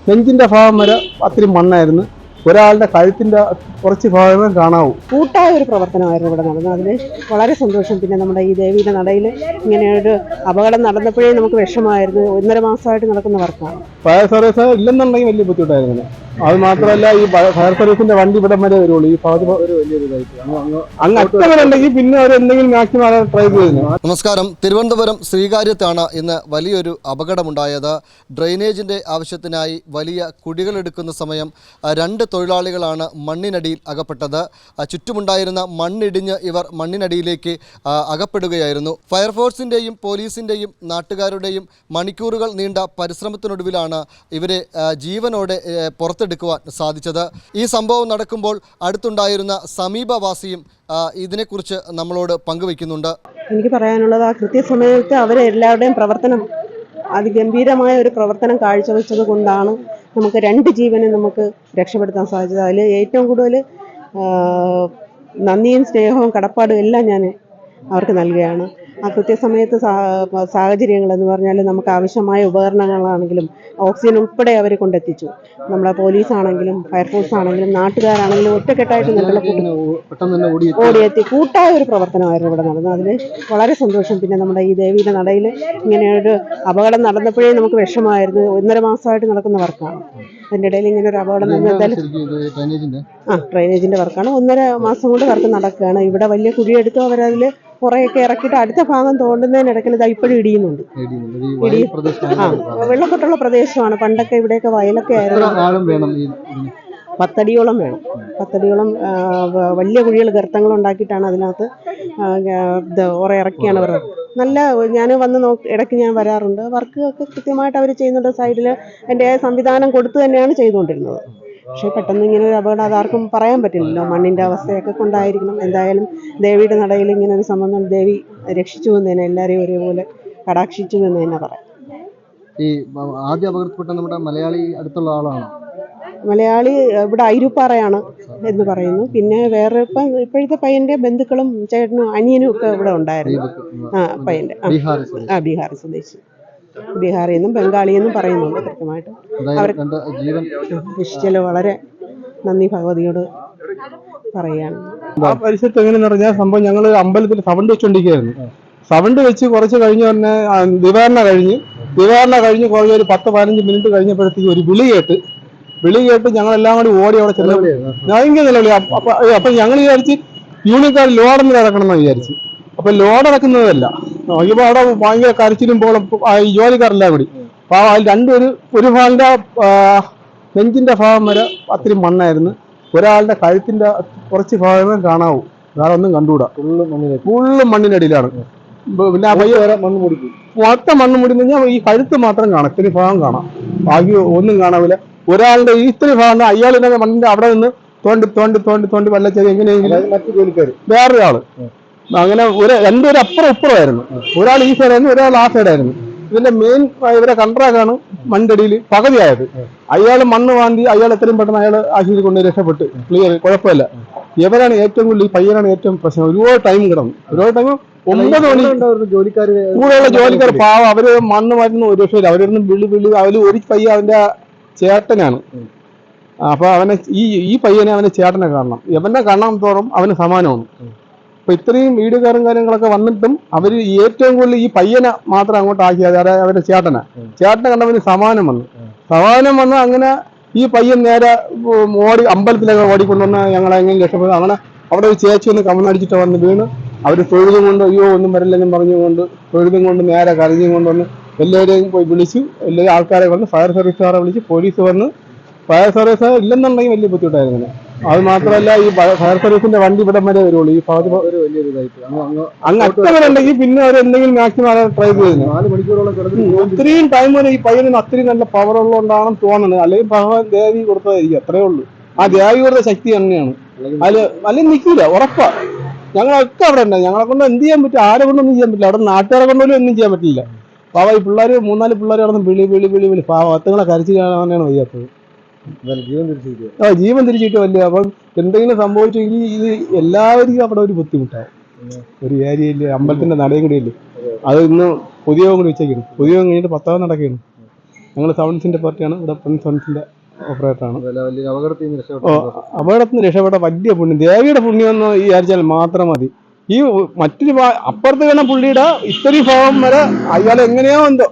നെഞ്ചിന്റെ ഭാഗം വരെ അത്തിരി മണ്ണായിരുന്നു. ഒരാളുടെ കഴുത്തിന്റെ കുറച്ച് ഭാഗമേ കാണാവൂ. കൂട്ടായ ഒരു പ്രവർത്തനമായിരുന്നു ഇവിടെ നടന്നത്. അതിൽ വളരെ സന്തോഷം. പിന്നെ നമ്മുടെ ഈ ദേവിയുടെ നടയിൽ ഇങ്ങനെ ഒരു അപകടം നടന്നപ്പോഴേ നമുക്ക് വിഷമമായിരുന്നു. 1.5 മാസമായിട്ട് നടക്കുന്ന വർക്കാണ്. ഫയർ സർവീസ് ഇല്ലെന്നുണ്ടെങ്കിൽ വലിയ ബുദ്ധിമുട്ടായിരുന്നു. അത് മാത്രമല്ല, ഈ ഫയർ സർവീസിന്റെ വണ്ടി ഇവിടെ വരെ വരുള്ളൂ. ഈ ഭാഗത്ത് ഒരു വലിയൊരു ഇതായിട്ട് അങ്ങ് അറ്റവരുണ്ടെങ്കിൽ പിന്നെ അവർ എന്തെങ്കിലും മാക്സിമം ട്രൈ ചെയ്യുന്നു. നമസ്കാരം. തിരുവനന്തപുരം ശ്രീകാര്യത്താണ് ഇന്ന് വലിയൊരു അപകടമുണ്ടായത്. ഡ്രെയിനേജിന്റെ ആവശ്യത്തിനായി വലിയ കുഴികളെടുക്കുന്ന സമയം 2 തൊഴിലാളികളാണ് മണ്ണിനടിയിൽ അകപ്പെട്ടത്. ചുറ്റുമുണ്ടായിരുന്ന മണ്ണിടിഞ്ഞ് ഇവർ മണ്ണിനടിയിലേക്ക് അകപ്പെടുകയായിരുന്നു. ഫയർഫോഴ്സിന്റെയും പോലീസിന്റെയും നാട്ടുകാരുടെയും മണിക്കൂറുകൾ നീണ്ട പരിശ്രമത്തിനൊടുവിലാണ് ഇവരെ ജീവനോടെ പുറത്തെടുക്കുവാൻ സാധിച്ചത്. ഈ സംഭവം നടക്കുമ്പോൾ അടുത്തുണ്ടായിരുന്ന സമീപവാസിയും ഇതിനെക്കുറിച്ച് നമ്മളോട് പങ്കുവയ്ക്കുന്നുണ്ട്. എനിക്ക് പറയാനുള്ളത്, ആ കൃത്യസമയത്ത് അവരെല്ലാവരുടെയും പ്രവർത്തനം അതിഗംഭീരമായ ഒരു പ്രവർത്തനം കാഴ്ചവെച്ചത് കൊണ്ടാണ് നമുക്ക് 2 ജീവനെ നമുക്ക് രക്ഷപ്പെടുത്താൻ സാധിച്ചത്. അതിൽ ഏറ്റവും കൂടുതൽ നന്ദിയും സ്നേഹവും കടപ്പാടും എല്ലാം ഞാൻ അവർക്ക് നൽകുകയാണ്. ആ കൃത്യസമയത്ത് സാഹചര്യങ്ങൾ എന്ന് പറഞ്ഞാൽ നമുക്ക് ആവശ്യമായ ഉപകരണങ്ങളാണെങ്കിലും ഓക്സിജൻ ഉൾപ്പെടെ അവർ കൊണ്ടെത്തിച്ചു. നമ്മുടെ പോലീസാണെങ്കിലും ഫയർഫോഴ്സ് ആണെങ്കിലും നാട്ടുകാരാണെങ്കിലും ഒറ്റക്കെട്ടായിട്ട് ഓടിയെത്തി കൂട്ടായ ഒരു പ്രവർത്തനമായിരുന്നു ഇവിടെ നടന്നത്. അതിൽ വളരെ സന്തോഷം. പിന്നെ നമ്മുടെ ഈ ദേവിയുടെ നടയിൽ ഇങ്ങനെ ഒരു അപകടം നടന്നപ്പോഴേ നമുക്ക് വിഷമമായിരുന്നു. 1.5 മാസമായിട്ട് നടക്കുന്ന വർക്കാണ്. അതിൻ്റെ ഇടയിൽ ഇങ്ങനെ ഒരു അപകടം ഡ്രെയിനേജിന്റെ വർക്കാണ്. 1.5 മാസം കൊണ്ട് വർക്ക് നടക്കുകയാണ്. ഇവിടെ വലിയ കുഴിയെടുത്തു അവരതിൽ കുറേയൊക്കെ ഇറക്കിയിട്ട് അടുത്ത ഭാഗം തോണ്ടുന്നതിനിടയ്ക്ക് ഇതാ ഇപ്പോഴും ഇടിയുന്നുണ്ട്. വെള്ളക്കെട്ടുള്ള പ്രദേശമാണ്. പണ്ടൊക്കെ ഇവിടെയൊക്കെ വയലൊക്കെ ആയിരുന്നു. 10 അടിയോളം വേണം. 10 അടിയോളം വലിയ കുഴികൾ ഗർത്തങ്ങൾ ഉണ്ടാക്കിയിട്ടാണ് അതിനകത്ത് ഇറക്കിയാണ് അവർ. നല്ല ഞാൻ വന്ന് ഇടയ്ക്ക് ഞാൻ വരാറുണ്ട്. വർക്ക് ഒക്കെ കൃത്യമായിട്ട് അവർ ചെയ്യുന്നുണ്ട്. സൈഡിൽ അതിൻ്റെ സംവിധാനം കൊടുത്തു തന്നെയാണ് ചെയ്തുകൊണ്ടിരുന്നത്. പക്ഷേ പെട്ടെന്ന് ഇങ്ങനെ ഒരു അപകടം അതാർക്കും പറയാൻ പറ്റില്ലല്ലോ. മണ്ണിൻ്റെ അവസ്ഥയൊക്കെ കൊണ്ടായിരിക്കണം. എന്തായാലും ദേവിയുടെ നടയിൽ ഇങ്ങനെ ഒരു സംബന്ധം ദേവി രക്ഷിച്ചു എന്ന് തന്നെ, എല്ലാവരെയും ഒരേപോലെ കടാക്ഷിച്ചു എന്ന് തന്നെ പറയാം. ഈ ആദ്യ അപകടത്തിൽപ്പെട്ട നമ്മുടെ മലയാളി അടുത്തുള്ള ആളാണ്. മലയാളി ഇവിടെ അയിരുപ്പാറയാണ് എന്ന് പറയുന്നു. പിന്നെ വേറെ ഇപ്പോഴത്തെ പയ്യന്റെ ബന്ധുക്കളും ചേട്ടനും അനിയനും ഒക്കെ ഇവിടെ ഉണ്ടായിരുന്നു. പയ്യന്റെ ബീഹാർ സ്വദേശി. ബീഹാറിൽ നിന്നും ബംഗാളിൽ നിന്നും പറയുന്നുണ്ട് കൃത്യമായിട്ട്. അവർ രക്ഷിച്ചാൽ വളരെ നന്ദി ഭഗവതിയോട് പറയുകയാണ്. ആ പരിസരത്ത് എങ്ങനെയെന്ന് പറഞ്ഞാൽ സംഭവം, ഞങ്ങൾ അമ്പലത്തിൽ സൗണ്ട് വെച്ചുകൊണ്ടിരിക്കുകയായിരുന്നു. സൗണ്ട് വെച്ച് കുറച്ച് കഴിഞ്ഞ് തന്നെ ദിവാരണ കഴിഞ്ഞ് കുറേ ഒരു 10-15 മിനിറ്റ് കഴിഞ്ഞപ്പോഴത്തേക്ക് ഒരു വിളി കേട്ട് ഞങ്ങളെല്ലാം കൂടി ഓടി അവിടെ ചെന്ന് ഭയങ്കര നിലവിളി. അപ്പൊ ഞങ്ങൾ വിചാരിച്ച് യൂണിക്കാർ ലോഡൊന്നും ഇറക്കണം എന്ന് വിചാരിച്ചു. അപ്പൊ ലോഡ് ഇറക്കുന്നതല്ല, നോക്കിയപ്പോ അവിടെ ഭയങ്കര കരച്ചിലും പോലും ഈ ജോലിക്കാരെല്ലാം കൂടി. അപ്പൊ അതിൽ ഒരു ഭാഗത്തിന്റെ നെഞ്ചിന്റെ ഭാഗം വരെ അത്തിരി മണ്ണായിരുന്നു. ഒരാളുടെ കഴുത്തിന്റെ കുറച്ച് ഭാഗമേ കാണാവൂ, വേറെ ഒന്നും കണ്ടുകൂടാ. ഫുള്ള് മണ്ണിനടിയിലാണ്. പിന്നെ മൊത്തം മണ്ണ് മുടി കഴിഞ്ഞാൽ ഈ കഴുത്ത് മാത്രം കാണാം, ഇത്തിരി ഭാഗം കാണാം, ബാക്കി ഒന്നും കാണാവില്ല. ഒരാളുടെ ഈ ഇത്തിരി ഭാഗം അയാളിന്റെ മണ്ണിന്റെ അവിടെ നിന്ന് തോണ്ടി വല്ലച്ചത് എങ്ങനെയെങ്കിലും മറ്റു ജോലിക്കാർ വേറൊരാള് അങ്ങനെ രണ്ടുപേരും അപ്പുറം ഇപ്പുറമായിരുന്നു. ഒരാൾ ഈ സൈഡായിരുന്നു, ഒരാൾ ആ സൈഡായിരുന്നു. ഇതിന്റെ മെയിൻ ഇവരെ കൺട്രാക്ടാണ് മണ്ണിനടിയിൽ പകുതിയായത്. അയാൾ മണ്ണ് വാന്തി അയാൾ എത്രയും പെട്ടെന്ന് അയാൾ ആശുപത്രി കൊണ്ട് രക്ഷപ്പെട്ട് ക്ലിയർ, കുഴപ്പമില്ല. ഇവരാണ് ഏറ്റവും കൂടുതൽ, ഈ പയ്യനാണ് ഏറ്റവും പ്രശ്നം. ഒരുപാട് ടൈം കിടന്നു. 9 മണി കൂടെയുള്ള ജോലിക്കാർ പാവം, അവര് മണ്ണ് മാറ്റുന്ന ഒരു രക്ഷയില്ല. അവരൊന്നും വിളി അവര് ഒരു പയ്യ അവന്റെ ചേട്ടനാണ്. അപ്പൊ ഈ പയ്യനെ അവന്റെ ചേട്ടനെ കാണണം. ഇവനെ കാണാൻ തോറും അവന് സമാനമാണ്. അപ്പൊ ഇത്രയും വീടുകാരും കാര്യങ്ങളൊക്കെ വന്നിട്ടും അവര് ഏറ്റവും കൂടുതൽ ഈ പയ്യനെ മാത്രം അങ്ങോട്ട് ആക്കിയത്, അതായത് അവരുടെ ചേട്ടനെ കണ്ടവന് സമാനം വന്ന് അങ്ങനെ ഈ പയ്യൻ നേരെ അമ്പലത്തിലൊക്കെ ഓടിക്കൊണ്ടുവന്ന് ഞങ്ങളെ എങ്ങനെ രക്ഷപ്പെടും. അങ്ങനെ അവിടെ ഒരു ചേച്ചി ഒന്ന് കമന്നടിച്ചിട്ട് വന്ന് വീണ് അവർ തൊഴുതും കൊണ്ട് അയ്യോ ഒന്നും വരില്ലെന്നും പറഞ്ഞുകൊണ്ട് തൊഴുതും കൊണ്ട് നേരെ കരഞ്ഞും കൊണ്ടുവന്ന് എല്ലാവരെയും പോയി വിളിച്ചു. എല്ലാവരും ആൾക്കാരെ വന്ന് ഫയർ സർവീസുകാരെ വിളിച്ച് പോലീസ് വന്ന്. ഫയർ സർവീസ് ഇല്ലെന്നുണ്ടെങ്കിൽ വലിയ ബുദ്ധിമുട്ടായിരുന്നു. അത് മാത്രമല്ല, ഈ ഫയർ സർവീസിന്റെ വണ്ടി ഇവിടെ വരെ വരുള്ളൂ. ഈ ഭാഗത്ത് ഒരു വലിയൊരു ഇതായിട്ട് അങ്ങ് അറ്റവരുണ്ടെങ്കിൽ പിന്നെ അവർ എന്തെങ്കിലും മാക്സിമം ട്രൈ ചെയ്യുന്നു. 4 മണിക്കൂറോളം ഒത്തിരിയും ടൈം വരെ ഈ പയ്യന് അത്രയും നല്ല പവർ ഉള്ളതുകൊണ്ടാണെന്ന് തോന്നുന്നത്. അല്ലെങ്കിൽ ഭഗവാൻ ദേവി കൊടുത്തതായിരിക്കും, അത്രേ ഉള്ളൂ. ആ ദേവി കൊടുത്ത ശക്തി തന്നെയാണ്. അല്ലെങ്കിൽ നിൽക്കില്ല, ഉറപ്പാ. ഞങ്ങളൊക്കെ അവിടെ ഉണ്ട്. ഞങ്ങളെ കൊണ്ട് എന്ത് ചെയ്യാൻ പറ്റും? ആരെ കൊണ്ടൊന്നും ചെയ്യാൻ പറ്റില്ല. അവിടെ നാട്ടുകാരെ കൊണ്ടുപോലും ഒന്നും ചെയ്യാൻ പറ്റില്ല. പാവ ഈ പിള്ളേർ 3-4 പിള്ളേർ അവിടെ വിളി പാവ അത്തങ്ങളെ കരച്ചു കാണാനാണ് വയ്യാത്തത്. ജീവൻ തിരിച്ചിട്ട് വലിയ. അപ്പം എന്തെങ്കിലും സംഭവിച്ചെങ്കിൽ ഇത് എല്ലാവർക്കും അവിടെ ഒരു ബുദ്ധിമുട്ടാണ്. ഒരു ഏരിയയില് അമ്പലത്തിന്റെ നടയും കൂടിയല്ലേ, അത് ഇന്ന് പുതിയ കൂടി വെച്ചേക്കുന്നു. പുതിയ കഴിഞ്ഞിട്ട് 10ാം നടക്കുകയാണ്. ഞങ്ങൾ സൗണ്ട്സിന്റെ പാർട്ടിയാണ്, ഇവിടെ പ്രിൻസ് സൗണ്ട്സിന്റെ ഓപ്പറേറ്ററാണ്. വലിയ അപകടത്തിൽ നിന്ന് ഓ, രക്ഷപ്പെട്ടു. അപകടത്തിൽ നിന്ന് രക്ഷപ്പെട്ട വലിയ പുണ്യം, ദേവിയുടെ പുണ്യം എന്ന് വിചാരിച്ചാൽ മാത്രം മതി. ഈ മറ്റൊരു അപ്പുറത്ത് വീണ പുള്ളിയുടെ ഇത്രയും ഭാഗം വരെ അയാൾ എങ്ങനെയോ എന്തോ